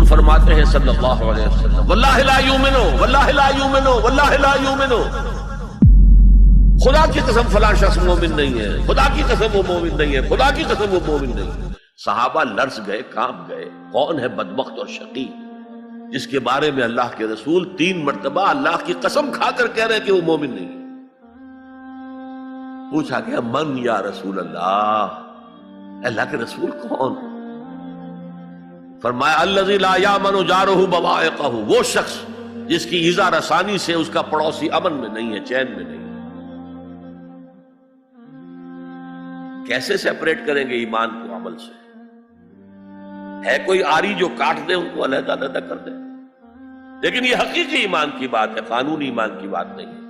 فرماتے ہیں صلی اللہ علیہ وسلم واللہ لا یؤمنو واللہ لا یؤمنو واللہ لا یؤمنو، خدا کی قسم فلاں شخص مومن نہیں ہے، خدا کی قسم وہ مومن نہیں ہے، خدا کی قسم وہ مومن نہیں ہے۔ صحابہ لرز گئے، کانپ گئے، کون ہے بدبخت اور شقی جس کے بارے میں اللہ کے رسول 3 مرتبہ اللہ کی قسم کھا کر کہہ رہے ہیں کہ وہ مومن نہیں ہے؟ پوچھا گیا من یا رسول اللہ، اللہ کے رسول کون؟ فرمایا الذی لا یامن جارہ بوائقہ، وہ شخص جس کی ایذا رسانی سے اس کا پڑوسی امن میں نہیں ہے، چین میں نہیں ہے۔ کیسے سیپریٹ کریں گے ایمان کو عمل سے؟ ہے کوئی آری جو کاٹ دے ان کو علیحدہ علیحدہ کر دے؟ لیکن یہ حقیقی ایمان کی بات ہے، قانونی ایمان کی بات نہیں ہے۔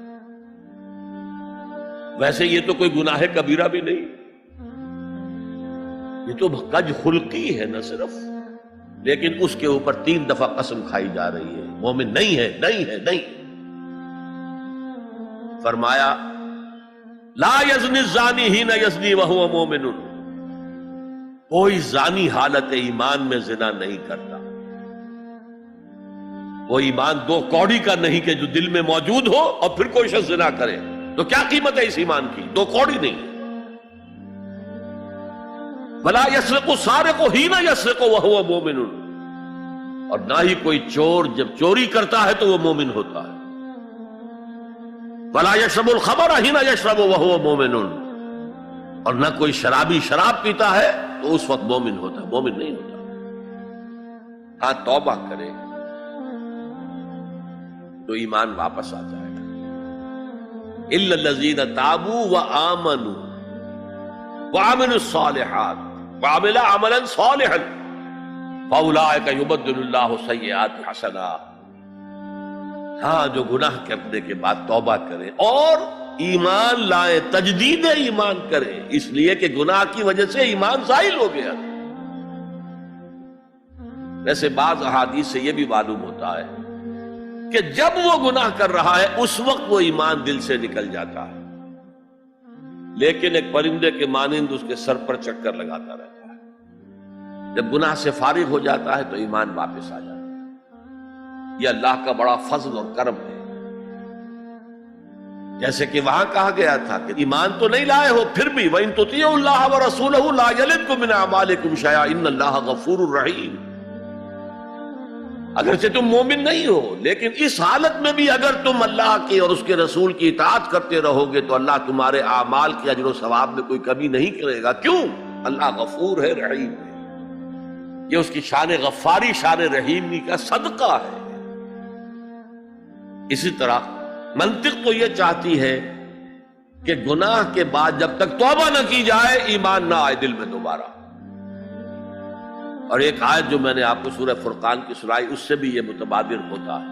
ویسے یہ تو کوئی گناہ کبیرہ بھی نہیں، یہ تو کج خلقی ہے نہ صرف، لیکن اس کے اوپر 3 دفعہ قسم کھائی جا رہی ہے مومن نہیں ہے، نہیں ہے، نہیں۔ فرمایا لا یزنی الزانی حین یزنی وہو مومن، کوئی زانی حالت ایمان میں زنا نہیں کرتا۔ وہ ایمان 2 کوڑی کا نہیں کہ جو دل میں موجود ہو اور پھر کوئی شخص زنا کرے، تو کیا قیمت ہے اس ایمان کی؟ 2 کوڑی نہیں۔ ولا یسرق السارق حین یسرق وہو مومن، اور نہ ہی کوئی چور جب چوری کرتا ہے تو وہ مومن ہوتا ہے۔ ولا یشرب الخمر حین یشرب وہو مومن، اور نہ کوئی شرابی شراب پیتا ہے تو اس وقت مومن ہوتا ہے، مومن نہیں ہوتا۔ ہاں توبہ کرے تو ایمان واپس آ جائے گا۔ الا الذین تابوا وآمنوا وعملوا الصالحات وعملوا عملا صالحا فاولئک یبدل اللہ سیئات حسنات، ہاں جو گناہ کرنے کے بعد توبہ کرے اور ایمان لائے، تجدید ایمان کرے، اس لیے کہ گناہ کی وجہ سے ایمان زائل ہو گیا۔ ویسے بعض احادیث سے یہ بھی معلوم ہوتا ہے کہ جب وہ گناہ کر رہا ہے اس وقت وہ ایمان دل سے نکل جاتا ہے، لیکن ایک پرندے کے مانند اس کے سر پر چکر لگاتا رہتا ہے۔ جب گناہ سے فارغ ہو جاتا ہے تو ایمان واپس آ جاتا ہے۔ یہ اللہ کا بڑا فضل اور کرم ہے۔ جیسے کہ وہاں کہا گیا تھا کہ ایمان تو نہیں لائے ہو پھر بھی وَإِن تُطِيعُوا اللَّهَ وَرَسُولَهُ لَا يَلِدْكُم مِّنْ أَعْمَالِكُمْ شَيْئًا إِنَّ اللَّهَ غَفُورٌ رَحِيمٌ۔ اگرچہ تم مومن نہیں ہو لیکن اس حالت میں بھی اگر تم اللہ کی اور اس کے رسول کی اطاعت کرتے رہو گے تو اللہ تمہارے اعمال کے اجر و ثواب میں کوئی کمی نہیں کرے گا۔ کیوں؟ اللہ غفور ہے، رحیم ہے۔ یہ اس کی شان غفاری، شان رحیمی کا صدقہ ہے۔ اسی طرح منطق تو یہ چاہتی ہے کہ گناہ کے بعد جب تک توبہ نہ کی جائے ایمان نہ آئے دل میں دوبارہ۔ اور ایک آیت جو میں نے آپ کو سورہ فرقان کی سنائی اس سے بھی یہ متبادر ہوتا ہے،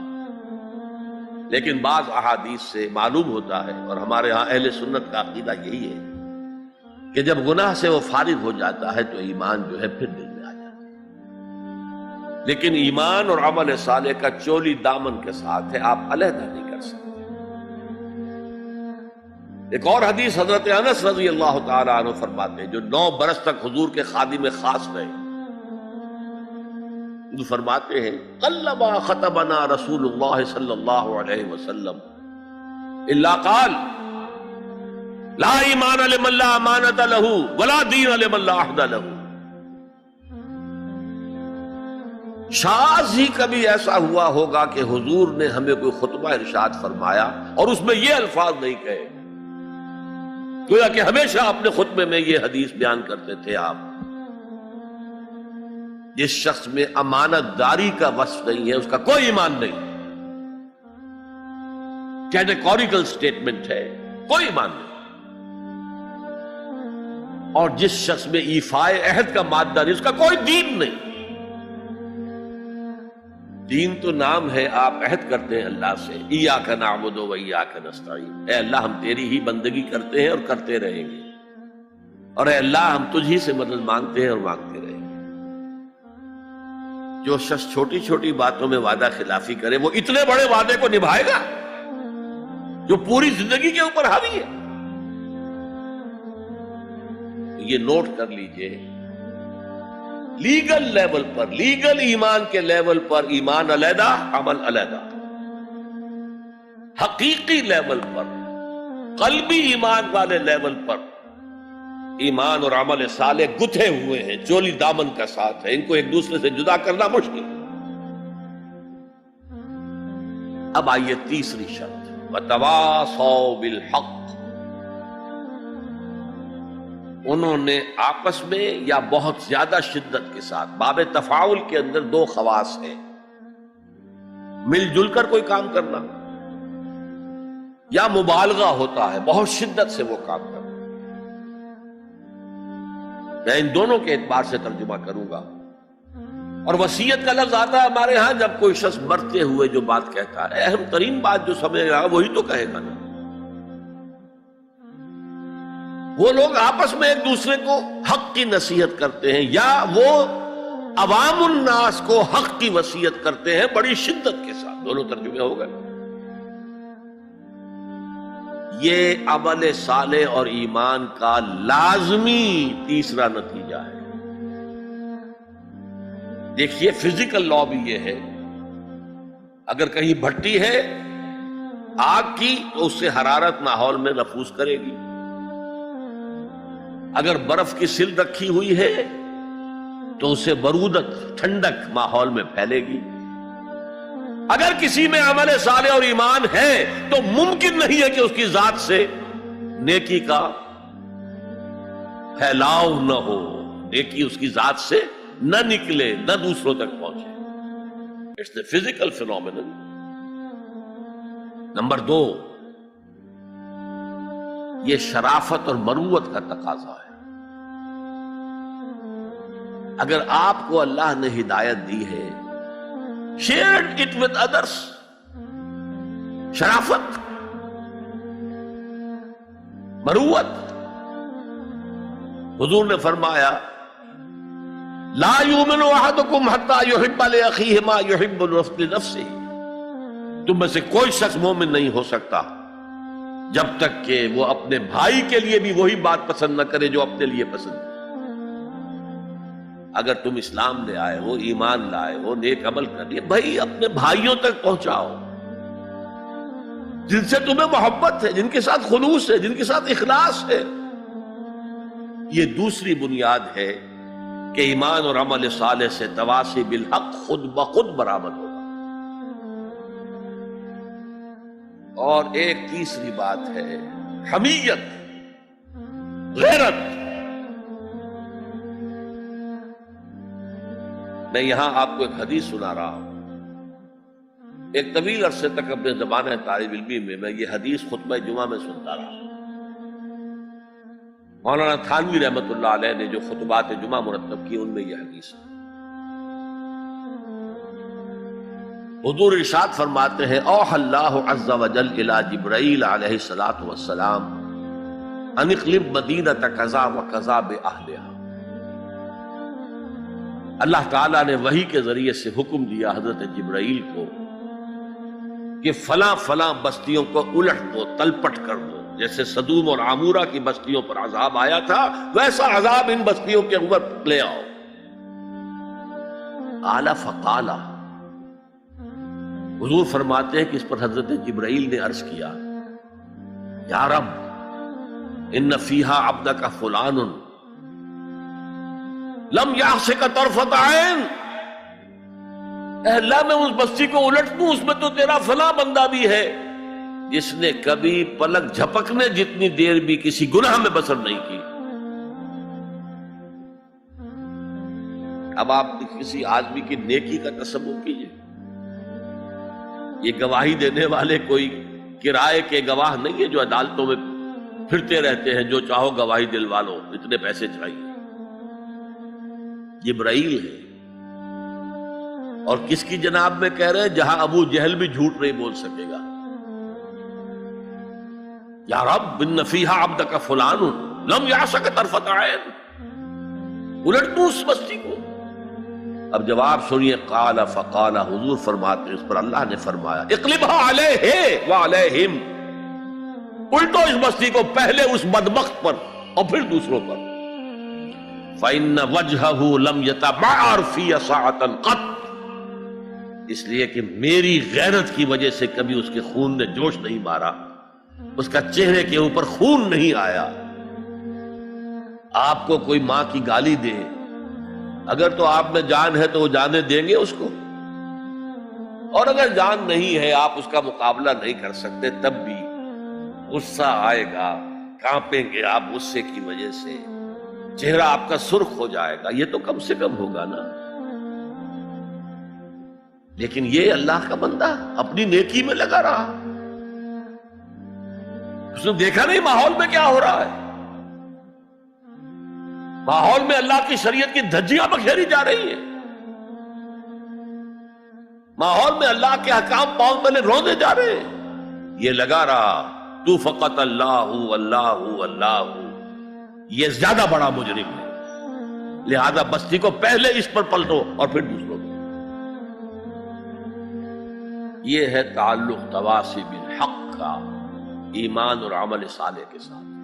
لیکن بعض احادیث سے معلوم ہوتا ہے اور ہمارے ہاں اہل سنت کا عقیدہ یہی ہے کہ جب گناہ سے وہ فارغ ہو جاتا ہے تو ایمان جو ہے پھر دل میں آ جاتا ہے۔ لیکن ایمان اور عمل صالح کا چولی دامن کے ساتھ ہے، آپ علیحدہ نہیں کر سکتے۔ ایک اور حدیث حضرت انس رضی اللہ تعالی عنہ فرماتے ہیں، جو 9 برس تک حضور کے خادم خاص رہے، جو فرماتے ہیں قلما خطبنا رسول اللہ صلی اللہ علیہ وسلم الا قال لا ایمان لمن لا امانۃ له ولا دین لمن لا عہد له۔ شاذ ہی کبھی ایسا ہوا ہوگا کہ حضور نے ہمیں کوئی خطبہ ارشاد فرمایا اور اس میں یہ الفاظ نہیں کہے، گویا کہ ہمیشہ اپنے خطبے میں یہ حدیث بیان کرتے تھے آپ، جس شخص میں امانت داری کا وصف نہیں ہے اس کا کوئی ایمان نہیں، کیٹیگوریکل سٹیٹمنٹ ہے، کوئی ایمان نہیں۔ اور جس شخص میں ایفائے عہد کا مادہ نہیں اس کا کوئی دین نہیں۔ دین تو نام ہے، آپ عہد کرتے ہیں اللہ سے ایاک نعبد و ایاک نستعین، اے اللہ ہم تیری ہی بندگی کرتے ہیں اور کرتے رہیں گے، اور اے اللہ ہم تجھ ہی سے مدد مانگتے ہیں اور مانگتے رہیں گے۔ جو شخص چھوٹی چھوٹی باتوں میں وعدہ خلافی کرے وہ اتنے بڑے وعدے کو نبھائے گا جو پوری زندگی کے اوپر حاوی ہے۔ یہ نوٹ کر لیجئے لیگل لیول پر، لیگل ایمان کے لیول پر ایمان علیحدہ، عمل علیحدہ. حقیقی لیول پر، قلبی ایمان والے لیول پر ایمان اور عمل صالح گتھے ہوئے ہیں، چولی دامن کا ساتھ ہے، ان کو ایک دوسرے سے جدا کرنا مشکل. اب آئیے تیسری شرط، وتواصوا بالحق. انہوں نے آپس میں یا بہت زیادہ شدت کے ساتھ، باب تفاعل کے اندر دو خواص ہیں، مل جل کر کوئی کام کرنا یا مبالغہ ہوتا ہے، بہت شدت سے وہ کام کرنا. میں ان دونوں کے اعتبار سے ترجمہ کروں گا. اور وصیت کا لفظ آتا ہے ہمارے ہاں جب کوئی شخص مرتے ہوئے جو بات کہتا ہے، اہم ترین بات جو سمجھ رہا وہی تو کہے گا نا. وہ لوگ آپس میں ایک دوسرے کو حق کی نصیحت کرتے ہیں یا وہ عوام الناس کو حق کی وصیت کرتے ہیں بڑی شدت کے ساتھ. دونوں ترجمے ہو گئے. یہ عمل صالح اور ایمان کا لازمی تیسرا نتیجہ ہے. دیکھیے فزیکل لا بھی یہ ہے، اگر کہیں بھٹی ہے آگ کی تو اس سے حرارت ماحول میں نفوذ کرے گی. اگر برف کی سل رکھی ہوئی ہے تو اسے برودت، ٹھنڈک ماحول میں پھیلے گی. اگر کسی میں عمل صالح اور ایمان ہے تو ممکن نہیں ہے کہ اس کی ذات سے نیکی کا پھیلاؤ نہ ہو، نیکی اس کی ذات سے نہ نکلے، نہ دوسروں تک پہنچے. It's a physical phenomenon. Number 2، یہ شرافت اور مروت کا تقاضا ہے. اگر آپ کو اللہ نے ہدایت دی ہے، شیئر اٹ ود ادرس. شرافت، مروت. حضور نے فرمایا لا یؤمن احدکم حتی یحب لاخیہ ما یحب لنفسہ. تم میں سے کوئی شخص مومن نہیں ہو سکتا جب تک کہ وہ اپنے بھائی کے لیے بھی وہی بات پسند نہ کرے جو اپنے لیے پسند ہے. اگر تم اسلام لے آئے ہو، ایمان لائے ہو، نیک عمل کر لیے، بھائی اپنے بھائیوں تک پہنچاؤ جن سے تمہیں محبت ہے، جن کے ساتھ خلوص ہے، جن کے ساتھ اخلاص ہے. یہ دوسری بنیاد ہے کہ ایمان اور عمل صالح سے تواصی بالحق خود بخود برآمد ہوگا. اور ایک تیسری بات ہے حمیت، غیرت. میں یہاں آپ کو ایک حدیث سنا رہا ہوں. ایک طویل عرصے تک اپنے زمانہ طالب علمی میں یہ حدیث خطبہ جمعہ میں سنتا رہا. مولانا تھانوی رحمت اللہ علیہ نے جو خطبات جمعہ مرتب کی ان میں یہ حدیث ہے. حضور ارشاد فرماتے ہیں اوحى اللہ عز وجل الى جبرائیل علیہ الصلوۃ والسلام ان اقلب مدینۃ کذا وکذا باہلھا. اللہ تعالیٰ نے وحی کے ذریعے سے حکم دیا حضرت جبرائیل کو کہ فلاں فلاں بستیوں کو الٹ دو، تلپٹ کر دو. جیسے صدوم اور عامورہ کی بستیوں پر عذاب آیا تھا ویسا عذاب ان بستیوں کے اوپر لے آؤ. قال فقال، حضور فرماتے ہیں کہ اس پر حضرت جبرائیل نے عرض کیا یا رب ان فیہا عبدک فلان لم یعصک طرفۃ عین. اے اللہ میں اس بستی کو الٹ دوں، اس میں تو تیرا فلاں بندہ بھی ہے جس نے کبھی پلک جھپکنے جتنی دیر بھی کسی گناہ میں بسر نہیں کی. اب آپ کسی آدمی کی نیکی کا تصور کیجئے. یہ گواہی دینے والے کوئی کرائے کے گواہ نہیں ہے جو عدالتوں میں پھرتے رہتے ہیں جو چاہو گواہی دلوا لو، اتنے پیسے چاہیے. جبرائیل ہے. اور کس کی جناب میں کہہ رہے ہیں؟ جہاں ابو جہل بھی جھوٹ نہیں بول سکے گا. یا رب ان فیہا عبدک فلان لم یعصک طرفۃ عین، الٹ دوں اس بستی کو. اب جواب سنیے. قال فقال، حضور فرماتے اس پر اللہ نے فرمایا اقلبها علیہ وعلیہم، الٹو اس بستی کو، پہلے اس بدبخت پر اور پھر دوسروں پر. فَإِنَّ وَجْهَهُ لَمْ يَتَبَعَّرْ فِي سَاعَةً قَطْ، اس لیے کہ میری غیرت کی وجہ سے کبھی اس کے خون نے جوش نہیں مارا، اس کا چہرے کے اوپر خون نہیں آیا۔ آپ کو کوئی ماں کی گالی دے، اگر تو آپ میں جان ہے تو وہ جانے دیں گے اس کو، اور اگر جان نہیں ہے، آپ اس کا مقابلہ نہیں کر سکتے، تب بھی غصہ آئے گا، کانپیں گے آپ غصے کی وجہ سے، چہرہ آپ کا سرخ ہو جائے گا، یہ تو کم سے کم ہوگا نا۔ لیکن یہ اللہ کا بندہ اپنی نیکی میں لگا رہا، اس نے دیکھا نہیں ماحول میں کیا ہو رہا ہے، ماحول میں اللہ کی شریعت کی دھجیاں بکھیری جا رہی ہیں، ماحول میں اللہ کے احکام پاؤں تلے روندے جا رہے ہیں، یہ لگا رہا تو فقط اللہ اللہ اللہ، یہ زیادہ بڑا مجرم ہے، لہذا بستی کو پہلے اس پر پلٹو اور پھر دوسروں کو۔ یہ ہے تعلق تواصی بالحق کا ایمان اور عمل صالح کے ساتھ۔